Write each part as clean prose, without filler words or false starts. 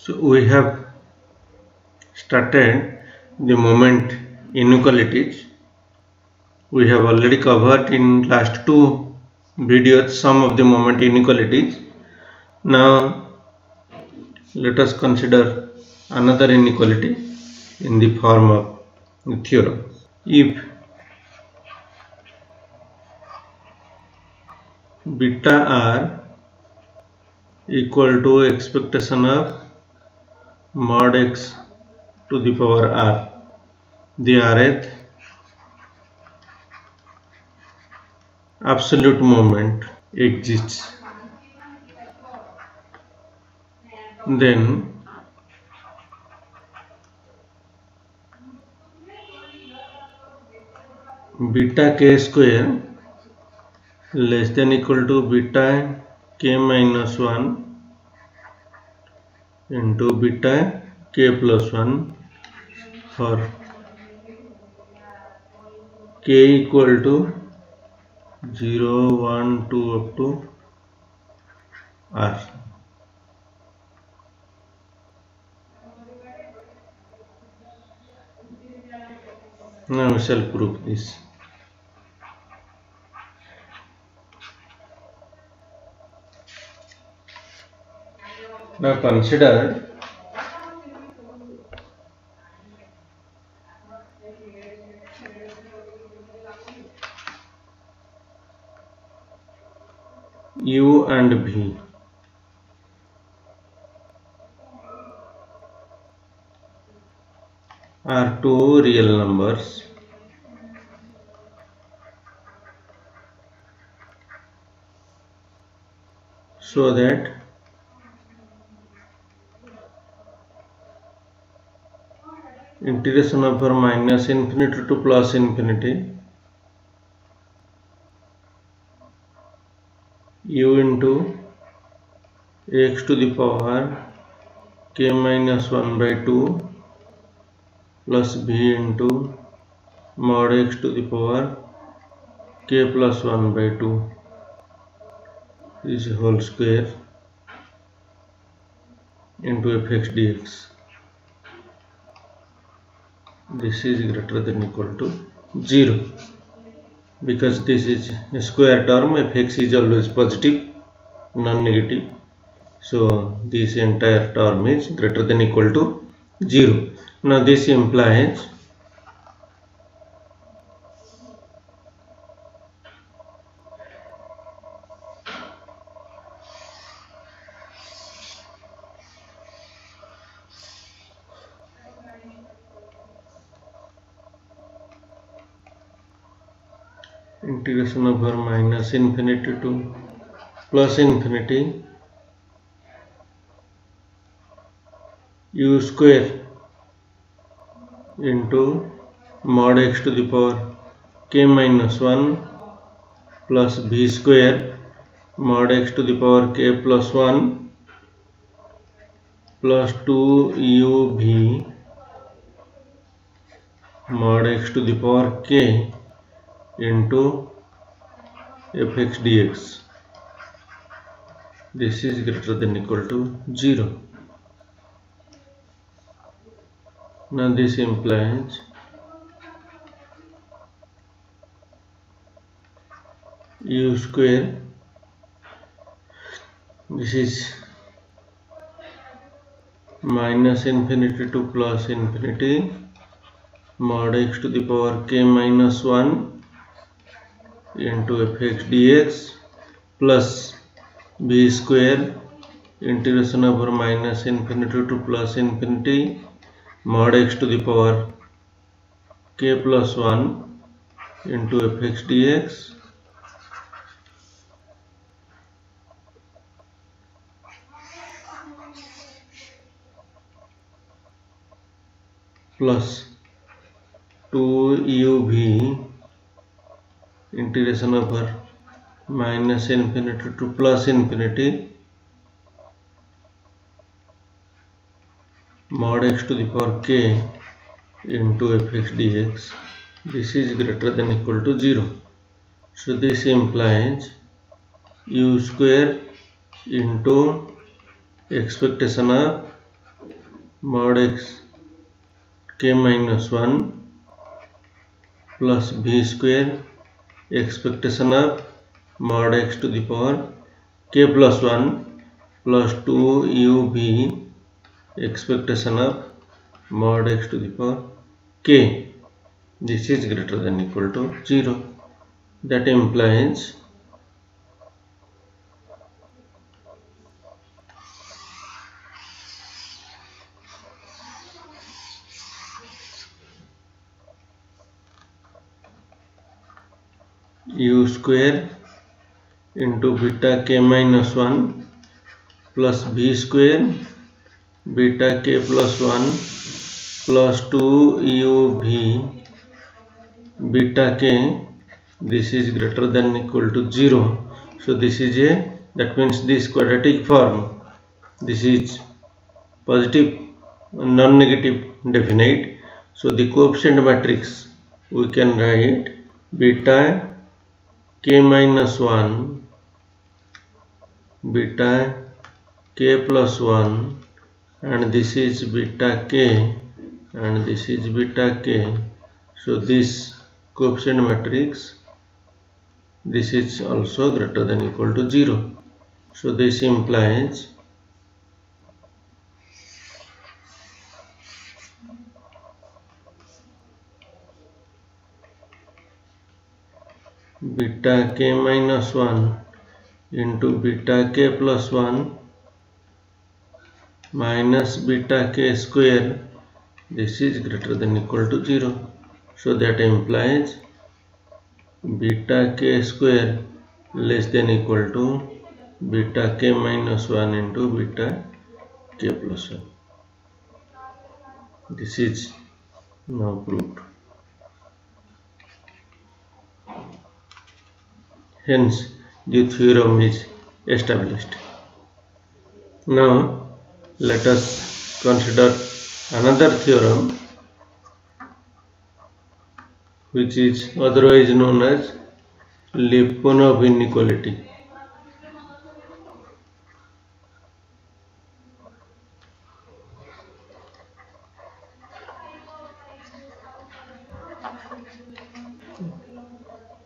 So we have started the moment inequalities. We have already covered in last two videos some of the moment inequalities. Now let us consider another inequality in the form of the theorem. If beta r equal to expectation of mod x to the power r, the rth absolute moment exists, then beta k square less than equal to beta k minus 1 into beta k plus 1 for k equal to 0, 1, 2 up to r. Now we shall prove this. Now consider u and v are two real numbers so that integration over minus infinity to plus infinity u into x to the power k minus 1 by 2 plus v into mod x to the power k plus 1 by 2 is whole square into fx dx. This is greater than equal to 0 because this is a square term. Fx is always positive, non-negative, so this entire term is greater than equal to 0. Now this implies integration over minus infinity to plus infinity u square into mod x to the power k minus 1 plus v square mod x to the power k plus 1 plus 2 uv mod x to the power k into fx dx. This is greater than equal to 0. Now this implies u square, this is minus infinity to plus infinity mod x to the power k minus 1 into fx dx plus b square integration over minus infinity to plus infinity mod x to the power k plus 1 into fx dx plus 2uv integration over minus infinity to plus infinity mod x to the power k into fx dx. This is greater than equal to 0. So this implies u square into expectation of mod x k minus 1 plus b square expectation of mod x to the power k plus 1 plus 2 ub expectation of mod x to the power k. This is greater than equal to 0. That implies u square into beta k minus 1 plus b square beta k plus 1 plus 2 uv beta k, this is greater than equal to 0. So this is that means this quadratic form, this is positive non-negative definite. So the coefficient matrix we can write beta k minus 1 beta k plus 1 and this is beta k and this is beta k. So this coefficient matrix, this is also greater than equal to 0. So this implies beta k minus 1 into beta k plus 1 minus beta k square, this is greater than equal to 0. So that implies beta k square less than equal to beta k minus 1 into beta k plus 1. This is now proved. Hence the theorem is established. Now let us consider another theorem which is otherwise known as Lyapunov inequality.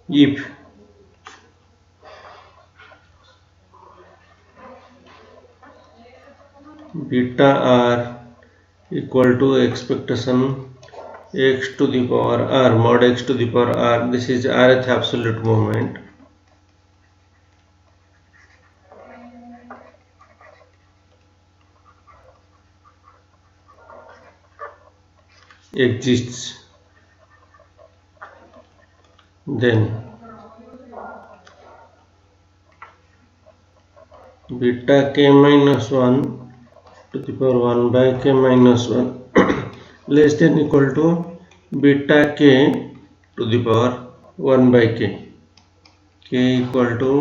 If beta r equal to expectation x to the power r mod x to the power r, this is rth absolute moment, exists, then beta k minus 1 to the power 1 by k minus 1 less than equal to beta k to the power 1 by k, k equal to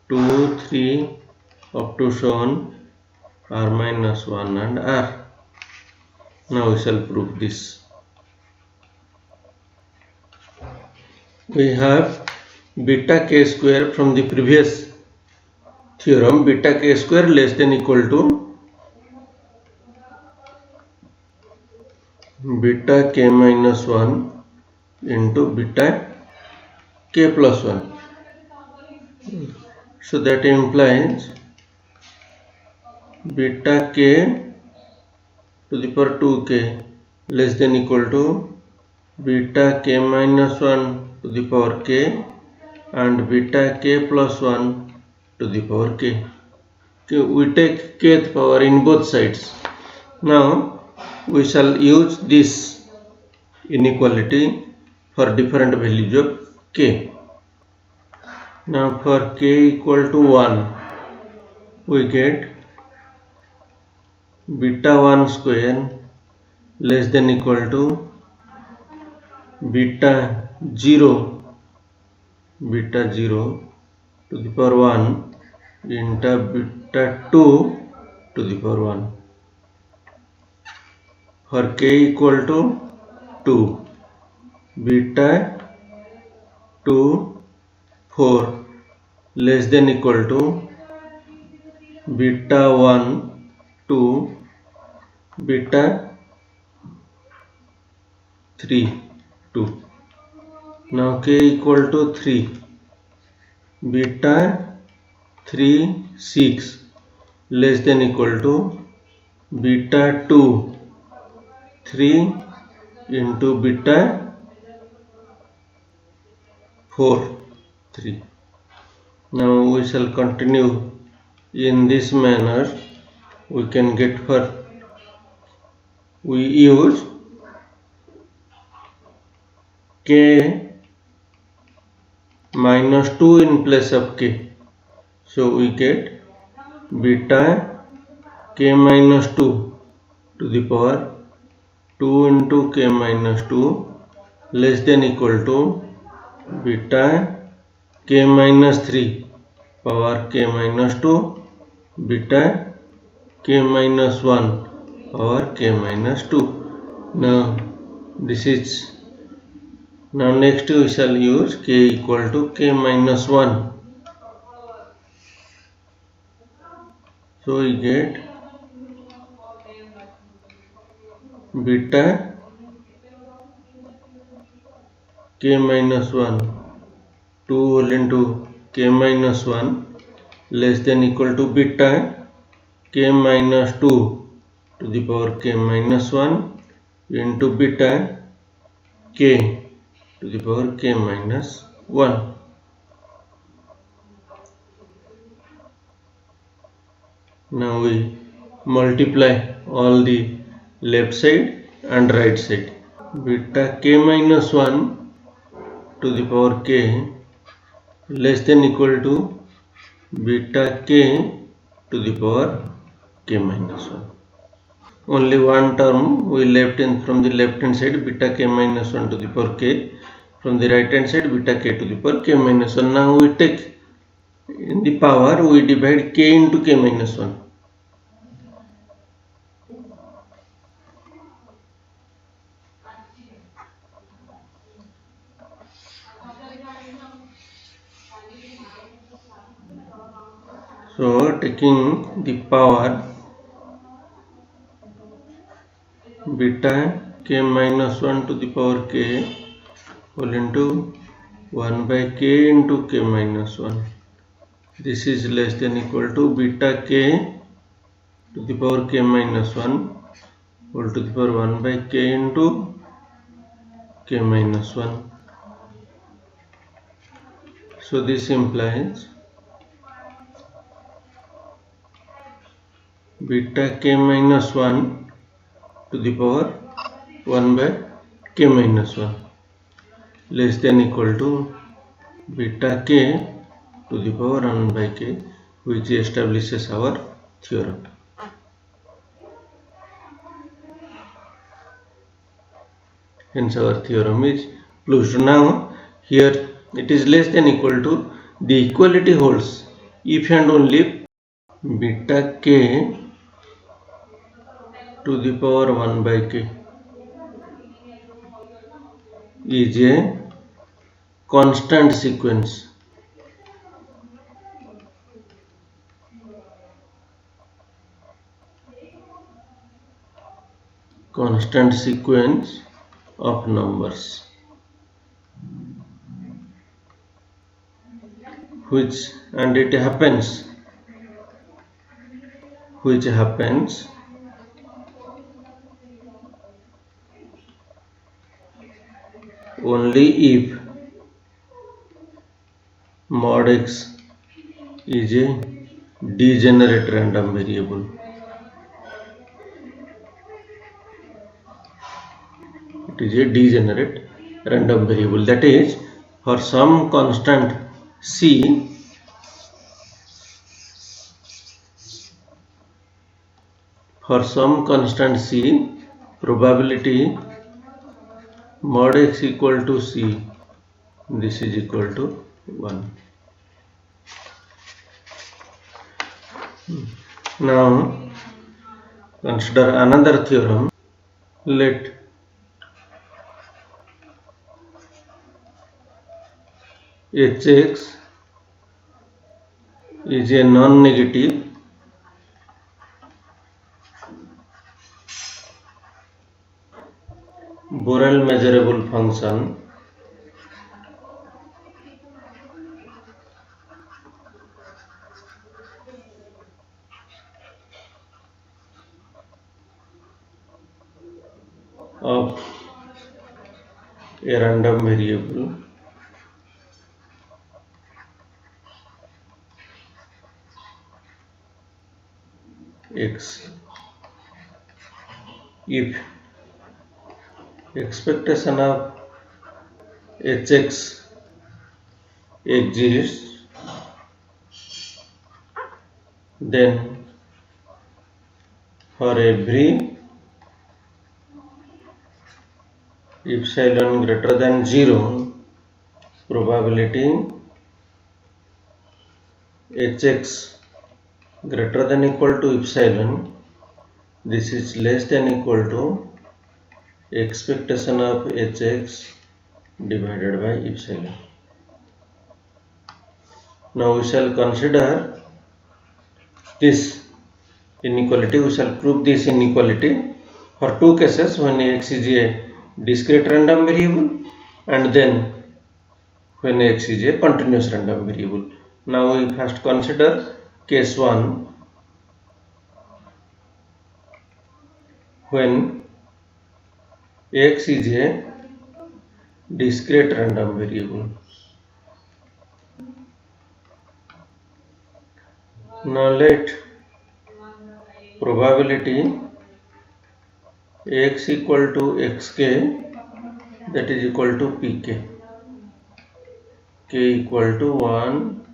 2, 3 up to so on r minus 1 and r. Now we shall prove this. We have beta k square from the previous theorem, beta k square less than equal to beta k minus 1 into beta k plus 1. So that implies beta k to the power 2k less than equal to beta k minus 1 to the power k and beta k plus 1 to the power k. We take kth power in both sides. Now we shall use this inequality for different values of k. Now for k equal to 1 we get beta 1 square less than equal to beta 0 to the power 1 into beta 2 to the power 1. For k equal to 2, beta 2 4 less than equal to beta 1 2 beta 3 2. Now k equal to 3, beta 3 6 less than equal to beta 2 3 into beta 4 3. Now we shall continue in this manner. We can get for we use k minus 2 in place of k, so we get beta k minus 2 to the power 2 into k minus 2 less than equal to beta k minus 3 power k minus 2 beta k minus 1 power k minus 2. Now this is now next we shall use k equal to k minus 1. So we get beta k minus 1 2 whole into k minus 1 less than equal to beta k minus 2 to the power k minus 1 into beta k to the power k minus 1. Now we multiply all the left side and right side. Beta k minus 1 to the power k less than equal to beta k to the power k minus 1. Only one term we left in from the left hand side, beta k minus 1 to the power k. From the right hand side, beta k to the power k minus 1. Now we take in the power, we divide k into k minus 1. So taking the power beta k minus 1 to the power k whole into 1 by k into k minus 1. This is less than equal to beta k to the power k minus 1 whole to the power 1 by k into k minus 1. So this implies beta k minus 1 to the power 1 by k minus 1 less than equal to beta k to the power 1 by k, which establishes our theorem. Hence our theorem is proved. Now here it is less than equal to, the equality holds if and only beta k to the power 1 by k is a constant sequence. Constant sequence of numbers which happens only if mod x is a degenerate random variable. It is a degenerate random variable, that is, for some constant c, probability mod x equal to c, this is equal to 1. Now consider another theorem. Let hx is a non-negative function of a random variable x if expectation of hx exists, then for every epsilon greater than 0 probability hx greater than equal to epsilon, this is less than equal to expectation of hx divided by epsilon. Now we shall consider this inequality. We shall prove this inequality for two cases: when x is a discrete random variable and then when x is a continuous random variable. Now we first consider case 1, when x is a discrete random variable. Now let probability x equal to xk, that is equal to pk, k equal to 1,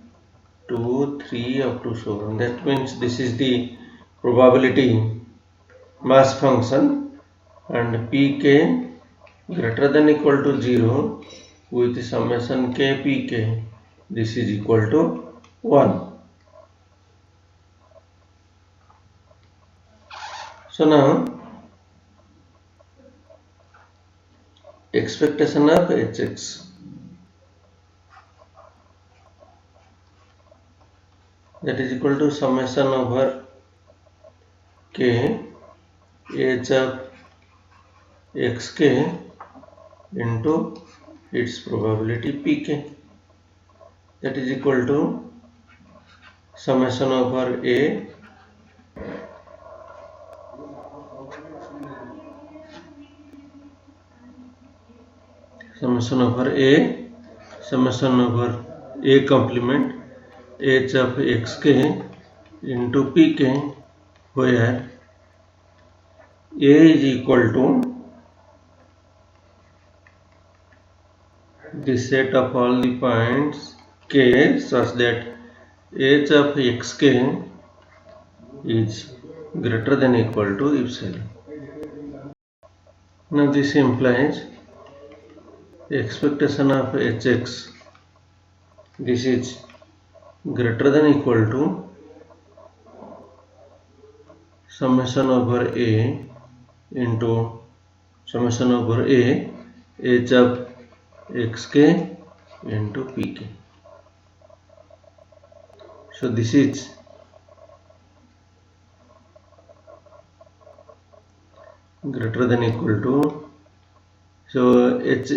2, 3 up to so on. That means this is the probability mass function, and pk greater than equal to 0 with summation k pk, this is equal to 1. So now expectation of hx, that is equal to summation over k h of xk into its probability pk, that is equal to summation over a summation over a complement h of xk into pk, where a is equal to the set of all the points k such that h of xk is greater than equal to epsilon. Now this implies expectation of hx, this is greater than equal to summation over a into summation over a h of xk into pk. So this is greater than equal to, so h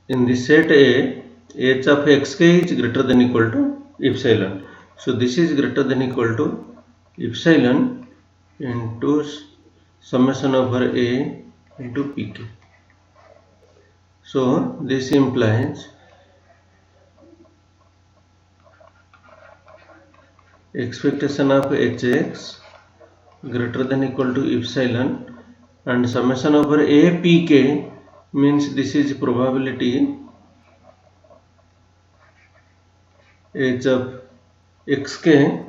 in the set a, h of xk is greater than equal to epsilon. So this is greater than equal to epsilon into summation over a into pk. So this implies expectation of hx greater than equal to epsilon, and summation over a pk means this is probability h of xk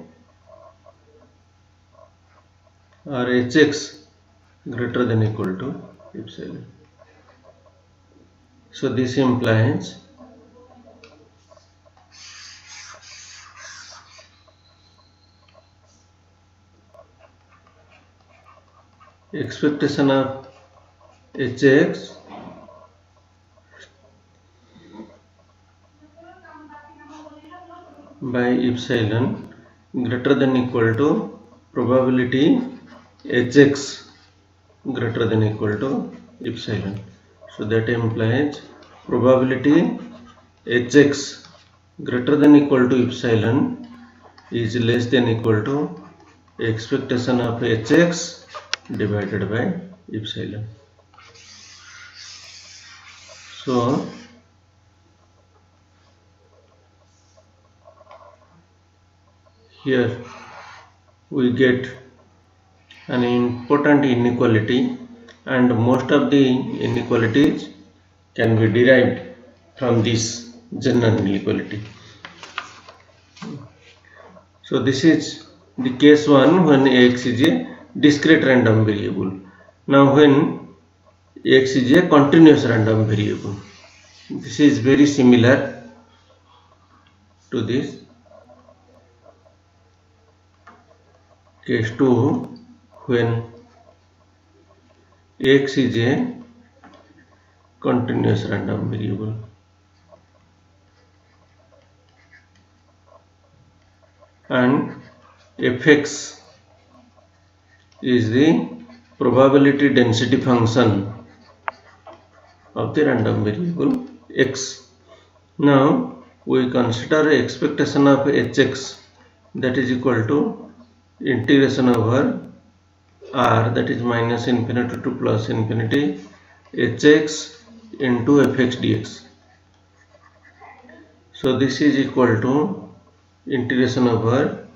or hx greater than equal to epsilon. So this implies expectation of hx by epsilon greater than equal to probability hx greater than equal to epsilon. So that implies probability hx greater than equal to epsilon is less than equal to expectation of hx divided by epsilon. So here we get an important inequality, and most of the inequalities can be derived from this general inequality. So this is the case 1 when x is a discrete random variable. Now when x is a continuous random variable, this is very similar to this case 2 when x is a continuous random variable. And fx is the probability density function of the random variable x. Now we consider expectation of hx, that is equal to integration over r, that is minus infinity to plus infinity hx into fx dx. So this is equal to integration over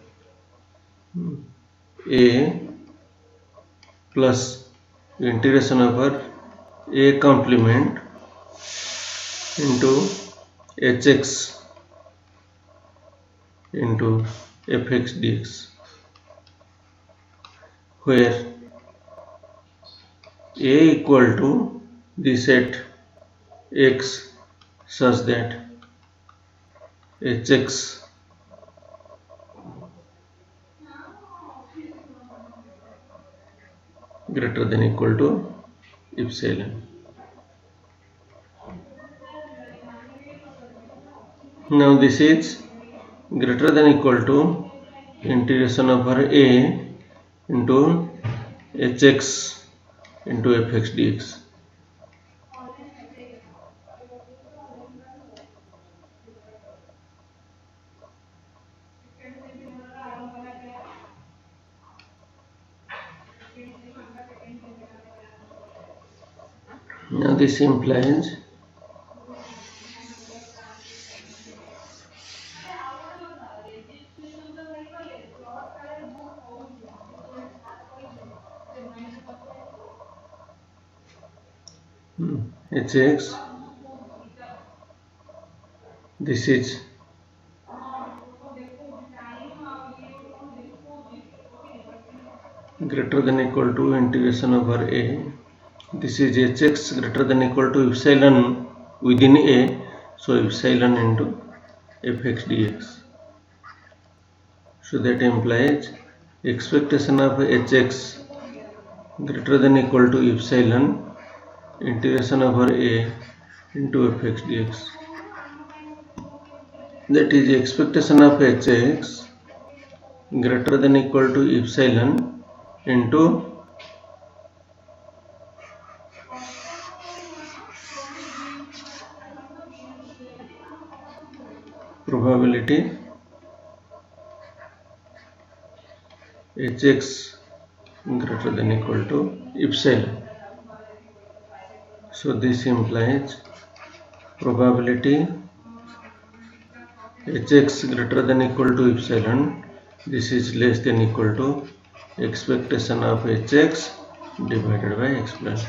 a plus integration over a complement into hx into fx dx, where a equal to the set x such that hx greater than equal to epsilon. Now this is greater than equal to integration over a into hx into fx dx. Now this implies hx, this is greater than equal to integration over a, this is hx greater than equal to epsilon within a, so epsilon into fx dx. So that implies expectation of hx greater than equal to epsilon integration over a into fx dx. That is expectation of hx greater than equal to epsilon into probability hx greater than equal to epsilon. So this implies probability hx greater than equal to epsilon, this is less than equal to expectation of hx divided by x plus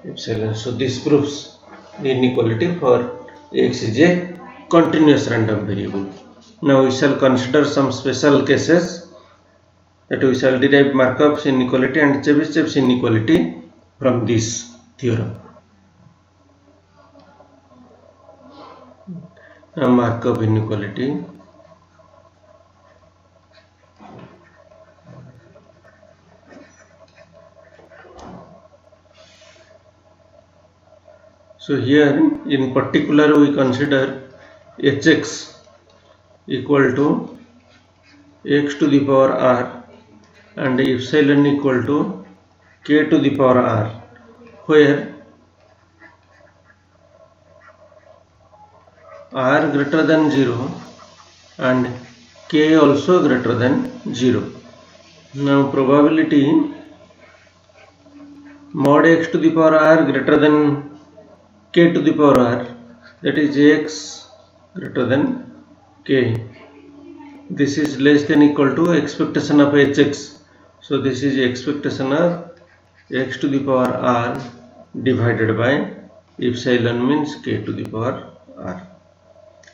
epsilon. So this proves the inequality for x is a continuous random variable. Now we shall consider some special cases, that we shall derive Markov's inequality and Chebyshev's inequality from this theorem. Now Markov inequality. So here in particular we consider hx equal to x to the power r and epsilon equal to k to the power r, where r greater than 0 and k also greater than 0. Now probability mod x to the power r greater than k to the power r, that is x greater than k. This is less than equal to expectation of hx. So this is expectation of x to the power r divided by epsilon means k to the power r.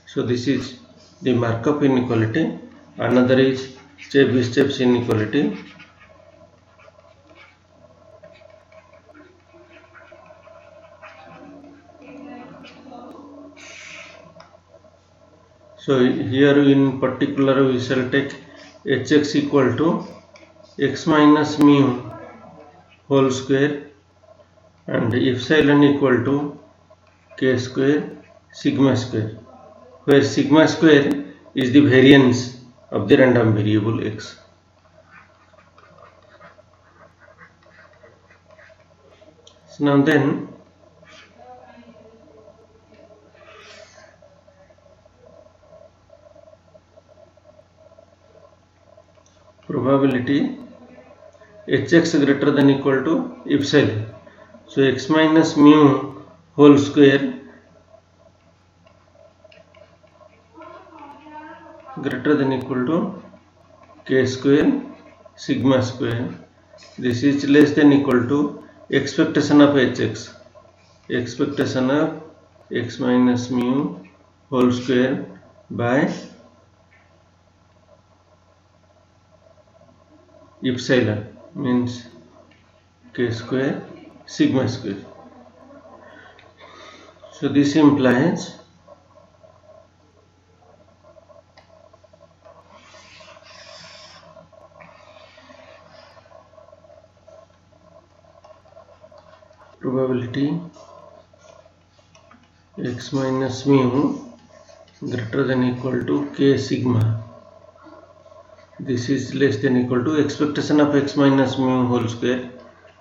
So this is the Markov inequality. Another is Chebyshev inequality. So here in particular we shall take hx equal to x minus mu whole square and epsilon equal to k square sigma square, where sigma square is the variance of the random variable x. So now then probability hx greater than equal to epsilon. So x minus mu whole square greater than equal to k square sigma square. This is less than equal to expectation of hx. Expectation of x minus mu whole square by epsilon means k square sigma square. So this implies probability x minus mu greater than equal to k sigma. This is less than equal to expectation of x minus mu whole square.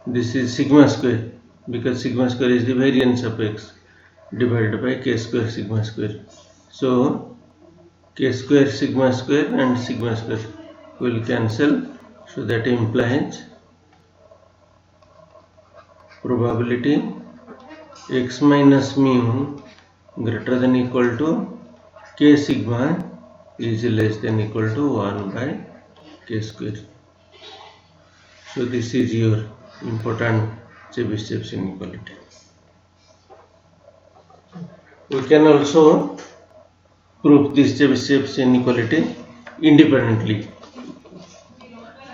This is sigma square because sigma square is the variance of x divided by k square sigma square. So k square sigma square and sigma square will cancel. So that implies probability x minus mu greater than equal to k sigma is less than equal to 1 by k square. So this is your important Chebyshev inequality. We can also prove this Chebyshev inequality independently.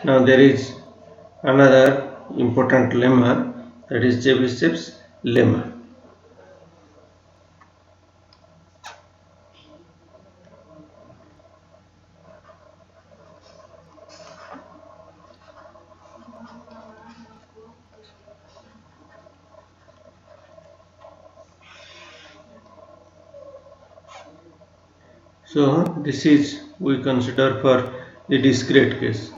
Now there is another important lemma, that is Chebyshev's lemma. So this is we consider for the discrete case.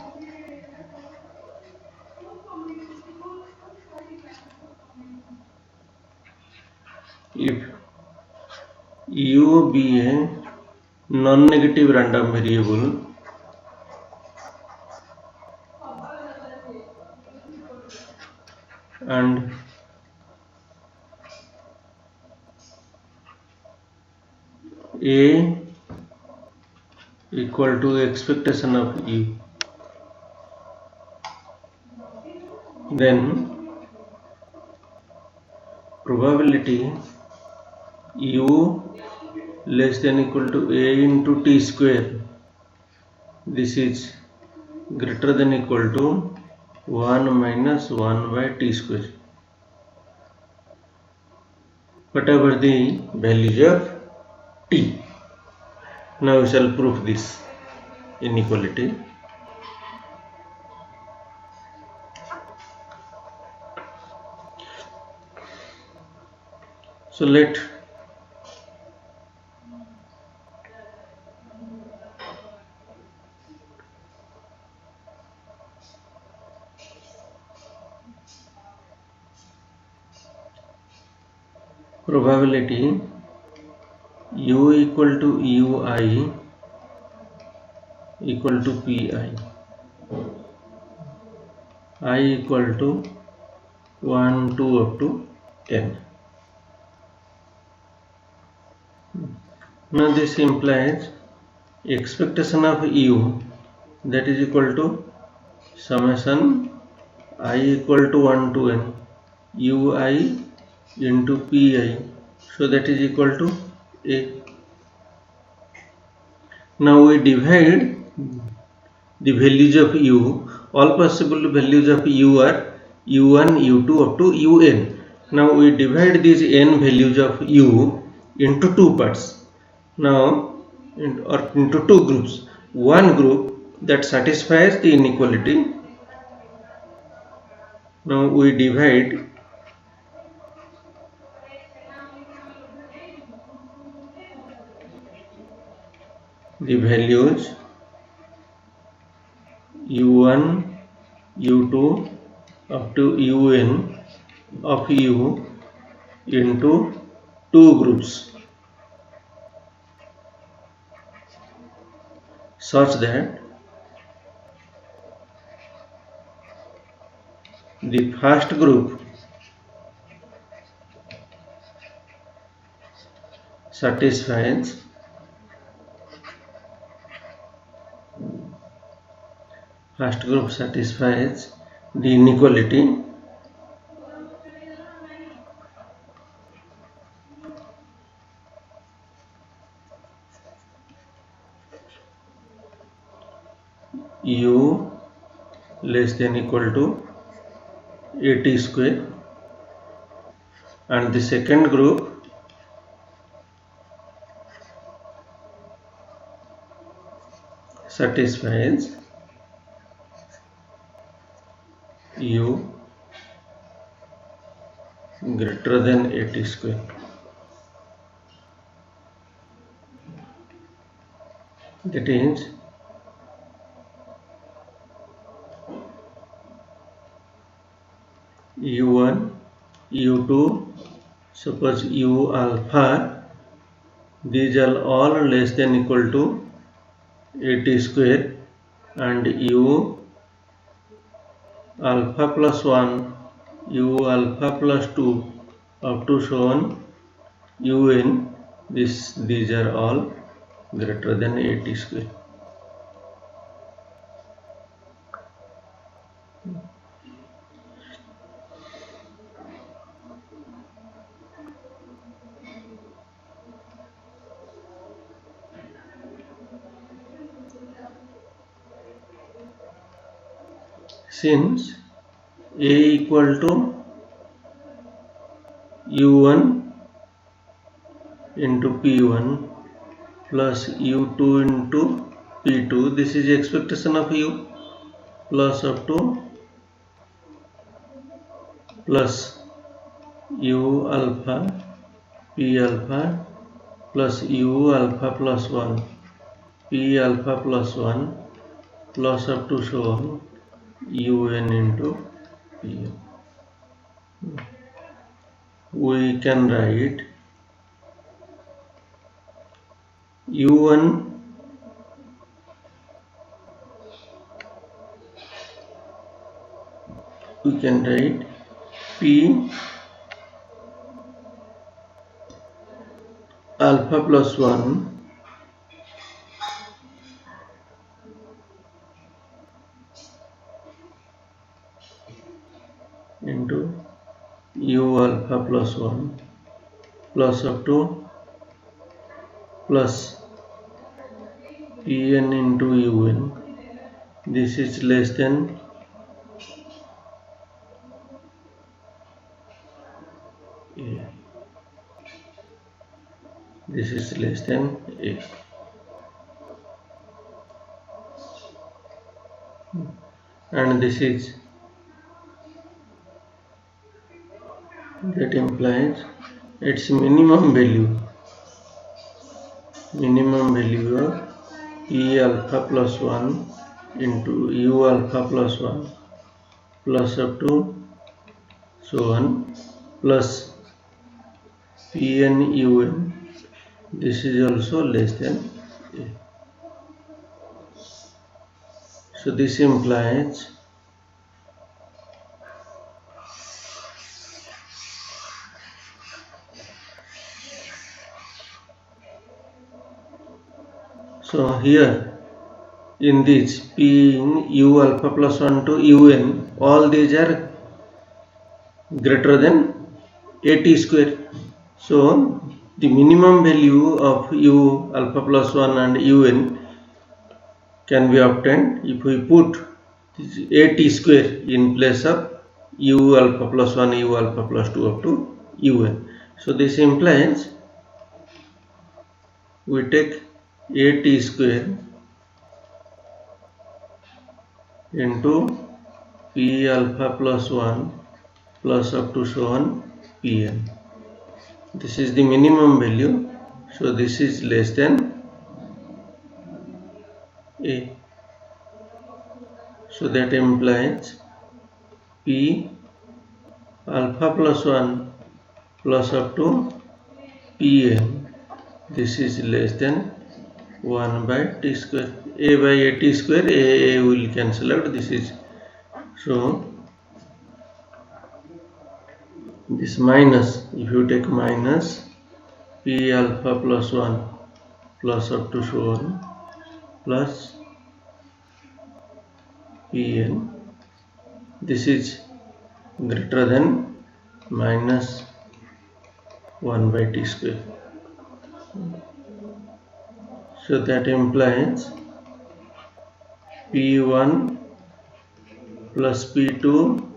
If u be a non-negative random variable and a equal to expectation of u, then probability u less than equal to a into t square, this is greater than equal to 1 minus 1 by t square, whatever the values of t. Now we shall prove this inequality. So let probability u equal to ui equal to pi, I equal to 1 2 up to 10. Now this implies expectation of u, that is equal to summation I equal to 1 to n ui into pi, so that is equal to a. Now we divide the values of u. All possible values of u are u1 u2 up to un. Now we divide these n values of u into two parts, now into two groups. One group that satisfies the inequality, now we divide the values u1 u2 up to un of u into two groups, such that the first group satisfies the inequality u less than equal to at square, and the second group satisfies u greater than at square. That is u1 u2, suppose u alpha, these are all less than equal to at square, and u alpha plus 1 u alpha plus 2 up to so on un, these are all greater than at square. Since a equal to u1 into p1 plus u2 into p2, this is expectation of u, plus up to plus u alpha p alpha plus u alpha plus 1 p alpha plus 1 plus up to so on un into pn. We can write u1 we can write p alpha plus 1 into u alpha plus 1 plus up to plus pn into un, this is less than a, this is less than a, and this is, that implies its minimum value of e alpha plus 1 into u alpha plus 1 plus up to so on plus pn un This is also less than A. So this implies so here in this P in U alpha plus 1 to UN, all these are greater than AT square. So the minimum value of U alpha plus 1 and UN can be obtained if we put this AT square in place of U alpha plus 1, U alpha plus 2 up to UN. So this implies we take AT square into P alpha plus 1 plus up to so on Pn. This is the minimum value, so this is less than A. So that implies P alpha plus 1 plus up to Pn, this is less than 1 by T square. A by AT square, A will cancel out, this is so this minus, if you take minus P alpha plus 1 plus up to so on plus Pn, this is greater than minus 1 by T square. So that implies P1 plus P2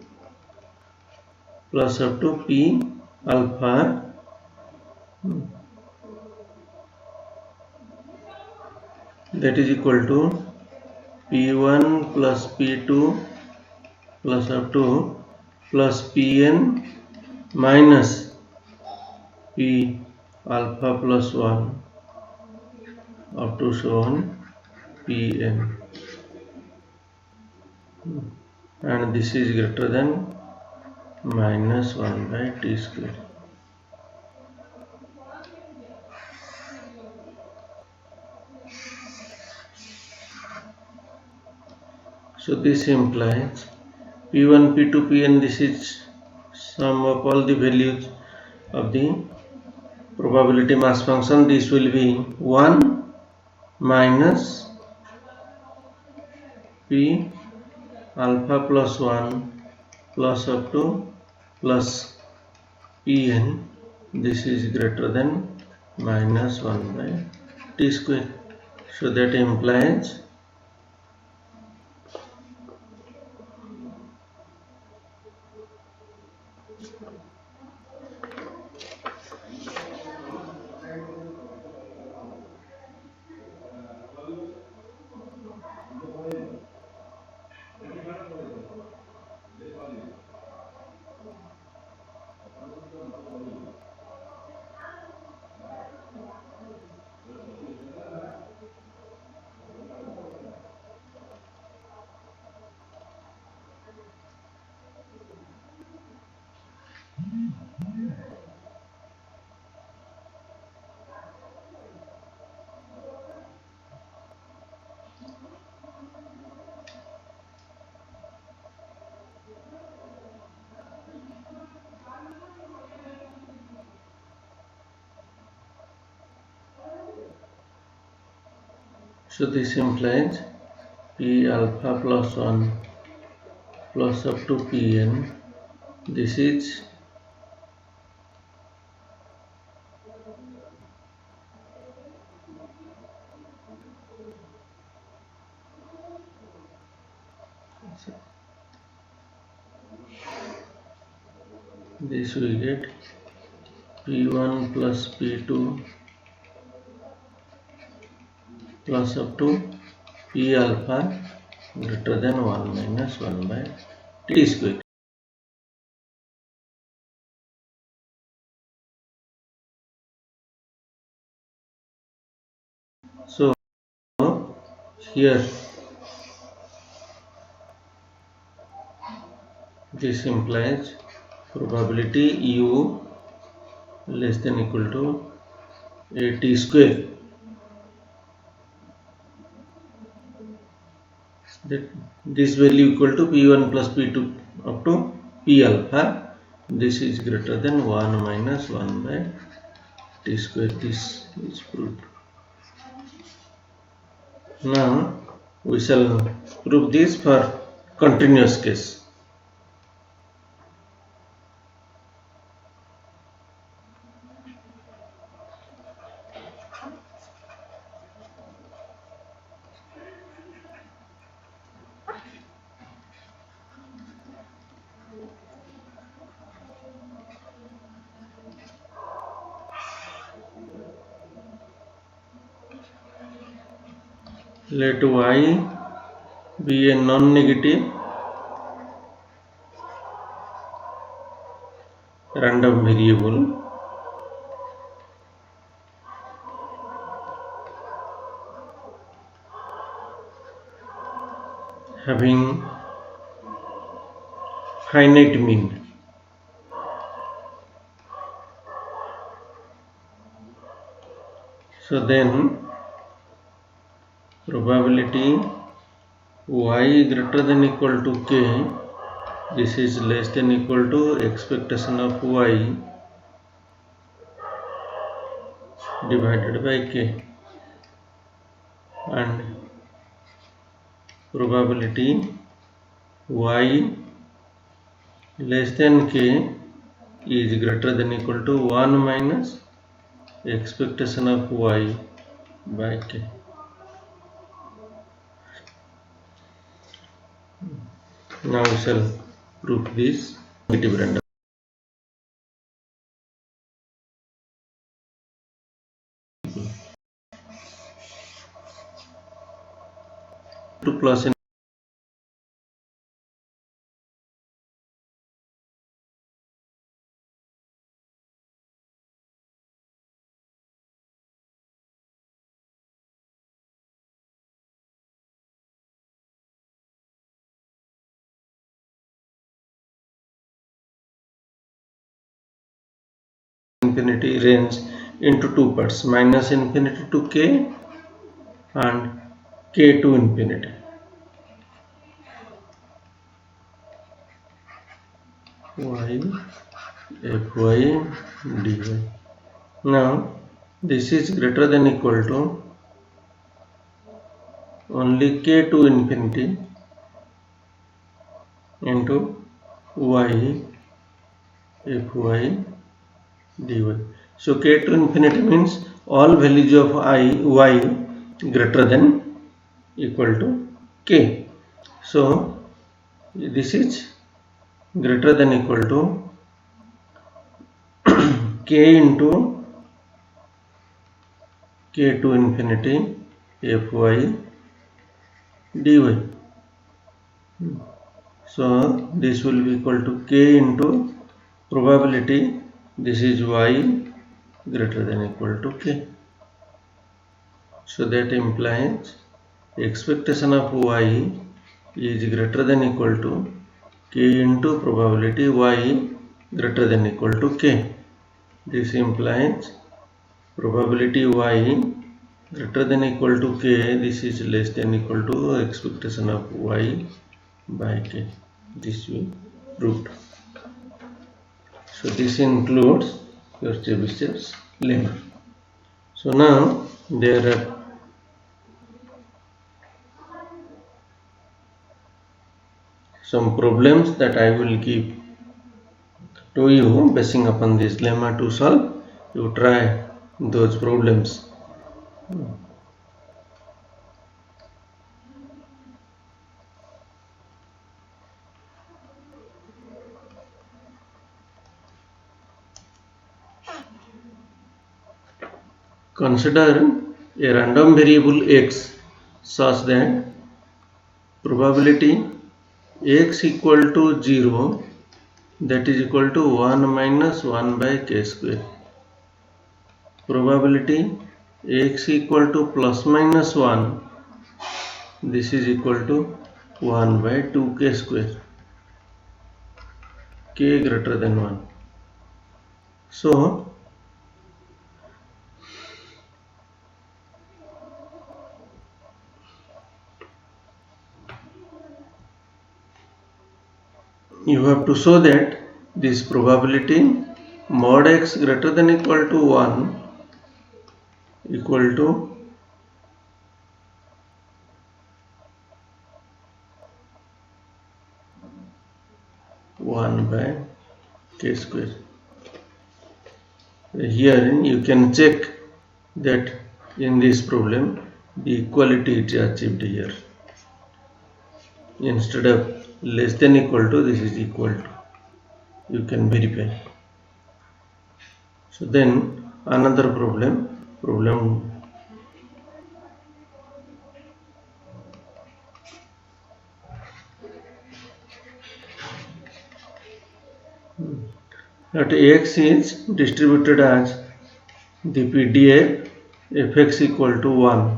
plus up to P alpha, that is equal to P1 plus P2 plus up to plus Pn minus P alpha plus 1 up to so on Pn, and this is greater than minus 1 by T square. So this implies P1, P2, Pn, this is sum of all the values of the probability mass function. This will be 1 minus P alpha plus 1 plus up to plus Pn, this is greater than minus 1 by T square. So that implies so this implies P alpha plus 1 plus up to Pn, this is this we get P1 plus P2 plus up to P alpha greater than 1 minus 1 by T square. So here this implies probability U less than equal to a t square, that this value equal to p1 plus p2 up to p alpha, this is greater than 1 minus 1 by t square. This is proved. Now we shall prove this for continuous case. Let y be a non-negative random variable having finite mean. So then probability y greater than equal to k, this is less than equal to expectation of y divided by k, and probability y less than k is greater than equal to 1 minus expectation of y by k. Now we shall prove this negative random. To plus infinity range into two parts, minus infinity to k and k to infinity. Y fy dy. Now this is greater than equal to only k to infinity into y fy dy. So k to infinity means all values of y greater than equal to k. So this is greater than equal to k into k to infinity fy dy. So this will be equal to k into probability, this is y greater than equal to k. So that implies expectation of y is greater than equal to k into probability y greater than equal to k. This implies probability y greater than equal to k, this is less than equal to expectation of y by k. This we proved. So this includes your Chebyshev's lemma. So now there are some problems that I will give to you basing upon this lemma to solve. You try those problems. Consider a random variable x such that probability x equal to 0, that is equal to 1 minus 1 by k square. Probability x equal to plus minus 1, this is equal to 1 by 2k square, k greater than 1. So you have to show that this probability mod x greater than equal to 1 equal to 1 by k square. Here you can check that in this problem the equality is achieved here. Instead of less than equal to, this is equal to. You can verify. So then another problem that Ax is distributed as the PDF fx equal to 1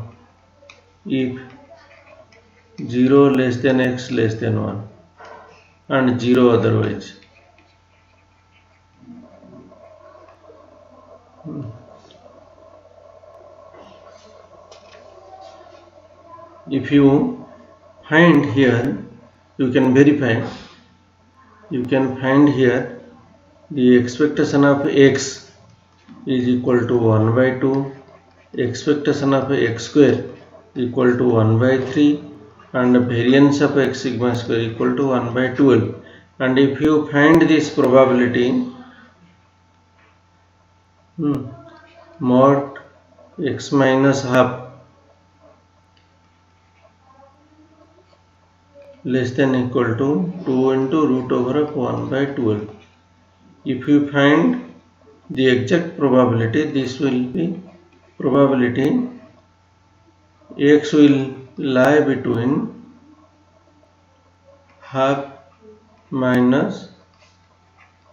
if 0 less than x less than 1 and 0 otherwise. If you find here, you can verify, you can find here the expectation of x is equal to 1 by 2, expectation of x square equal to 1 by 3 and variance of x sigma square equal to 1 by 12. And if you find this probability mod x minus half less than equal to 2 into root over of 1 by 12. If you find the exact probability, this will be probability x will lie between half minus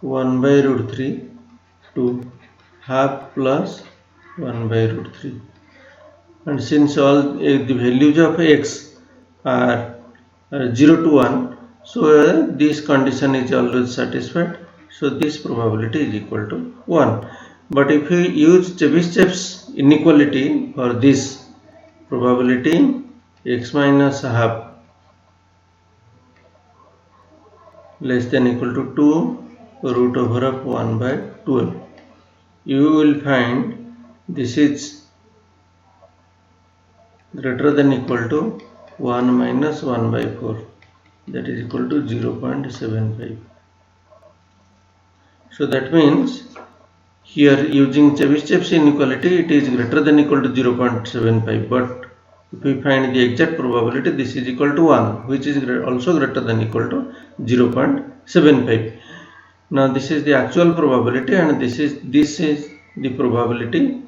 1 by root 3 to half plus 1 by root 3. And since all the values of x are 0 to 1, so this condition is always satisfied. So this probability is equal to 1. But if you use Chebyshev's inequality for this probability x minus half less than equal to 2 root over of 1 by 12, you will find this is greater than equal to 1 minus 1 by 4, that is equal to 0.75. So that means here using Chebyshev's inequality it is greater than equal to 0.75, but if we find the exact probability this is equal to 1, which is also greater than equal to 0.75. Now this is the actual probability and this is the probability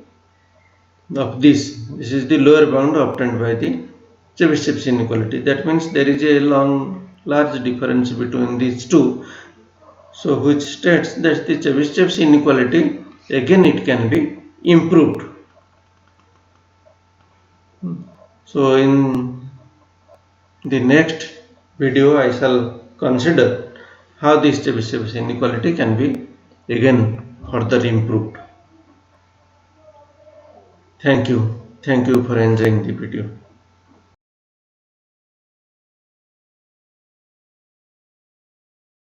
of this is the lower bound obtained by the Chebyshev's inequality. That means there is a large difference between these two, so which states that the Chebyshev's inequality again it can be improved. So in the next video I shall consider how this Chebyshev's inequality can be again further improved. Thank you for enjoying the video.